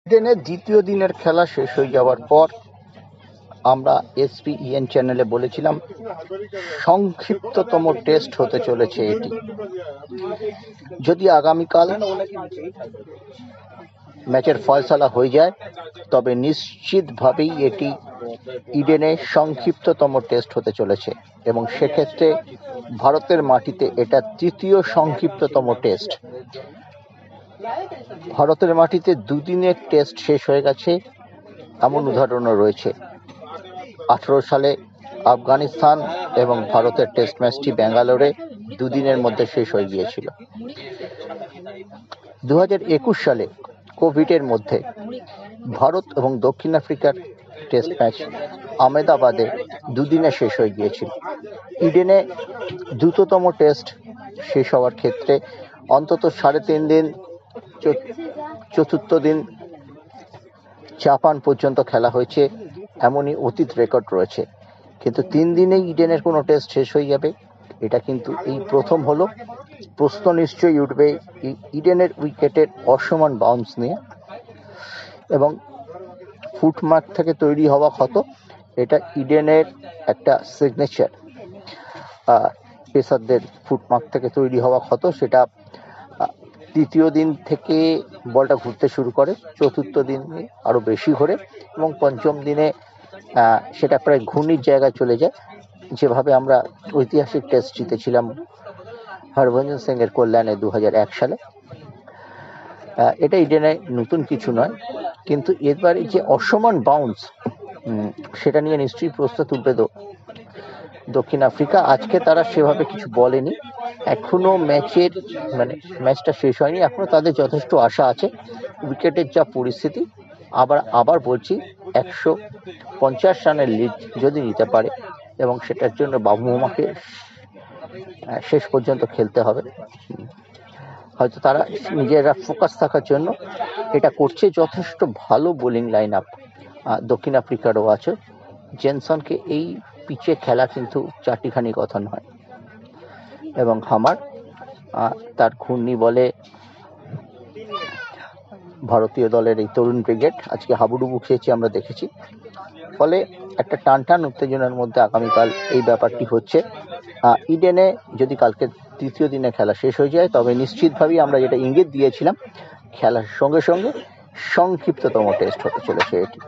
ইডেনের দ্বিতীয় দিনের খেলা শেষ হয়ে যাওয়ার পর আমরা এসপিএন চ্যানেলে বলেছিলাম সংক্ষিপ্ততম টেস্ট হতে চলেছে এটি। যদি আগামীকাল ম্যাচের ফয়সালা হয়ে যায় তবে নিশ্চিতভাবেই এটি ইডেনে সংক্ষিপ্ততম টেস্ট হতে চলেছে এবং সেক্ষেত্রে ভারতের মাটিতে এটা তৃতীয় সংক্ষিপ্ততম টেস্ট। ভারতের মাটিতে দুদিনের টেস্ট শেষ হয়ে গেছে, এমন উদাহরণও রয়েছে। 18 সালে আফগানিস্তান এবং ভারতের টেস্ট ম্যাচটি ব্যাঙ্গালোরে দুদিনের মধ্যে শেষ হয়ে গিয়েছিল। 2021 সালে কোভিডের মধ্যে ভারত এবং দক্ষিণ আফ্রিকার টেস্ট ম্যাচ আহমেদাবাদে দুদিনে শেষ হয়ে গিয়েছিল। ইডেনে দ্রুততম টেস্ট শেষ হওয়ার ক্ষেত্রে অন্তত 3.5 দিন, চতুর্থ দিন জাপান পর্যন্ত খেলা হয়েছে, এমনই অতীত রেকর্ড রয়েছে। কিন্তু 3 দিনেই ইডেনের কোনো টেস্ট শেষ হয়ে যাবে, এটা কিন্তু এই প্রথম হলো। প্রশ্ন নিশ্চয়ই উঠবে ইডেনের উইকেটের অসমান বাউন্স নিয়ে এবং ফুটমার্ক থেকে তৈরি হওয়া ক্ষত। এটা ইডেনের একটা সিগনেচার। পেসারদের ফুটমার্ক থেকে তৈরি হওয়া ক্ষত, সেটা তৃতীয় দিন থেকে বলটা ঘুরতে শুরু করে, চতুর্থ দিনে আরো বেশি ঘোরে এবং পঞ্চম দিনে সেটা প্রায় ঘূর্ণির জায়গায় চলে যায়। যেভাবে আমরা ঐতিহাসিক টেস্ট জিতেছিলাম হরভঞ্জন সিং এর কল্যাণে 2001 সালে। এটা ইডেনে নতুন কিছু নয়, কিন্তু এবারে যে অসমান বাউন্স, সেটা নিয়ে নিশ্চয়ই প্রশ্ন তুলবে দক্ষিণ আফ্রিকা। আজকে তারা সেভাবে কিছু বলেনি, এখনো ম্যাচটা শেষ হয়নি, এখনো তাদের যথেষ্ট আশা আছে। উইকেটের যা পরিস্থিতি, আবার বলছি 150 রানের লিড যদি নিতে পারে এবং সেটার জন্য বাবু মামাকে শেষ পর্যন্ত খেলতে হবে। হয়তো তারা নিজেরা ফোকাস থাকার জন্য এটা করছে। যথেষ্ট ভালো বোলিং লাইন আপ দক্ষিণ আফ্রিকারও আছে। জেনসনকে এই পিচে খেলা কিন্তু চারটিখানি কথা নয় এবং হামার তার ঘূর্ণি বলে ভারতীয় দলের এই তরুণ ব্রিগেড আজকে হাবুডুবু খেয়েছে, আমরা দেখেছি। ফলে একটা টান উত্তেজনার মধ্যে আগামীকাল এই ব্যাপারটি হচ্ছে। ইডেনে যদি কালকে তৃতীয় দিনে খেলা শেষ হয়ে যায় তবে নিশ্চিতভাবেই আমরা যেটা ইঙ্গিত দিয়েছিলাম, খেলার সঙ্গে সঙ্গে সংক্ষিপ্ততম টেস্ট হতে চলেছে এটি।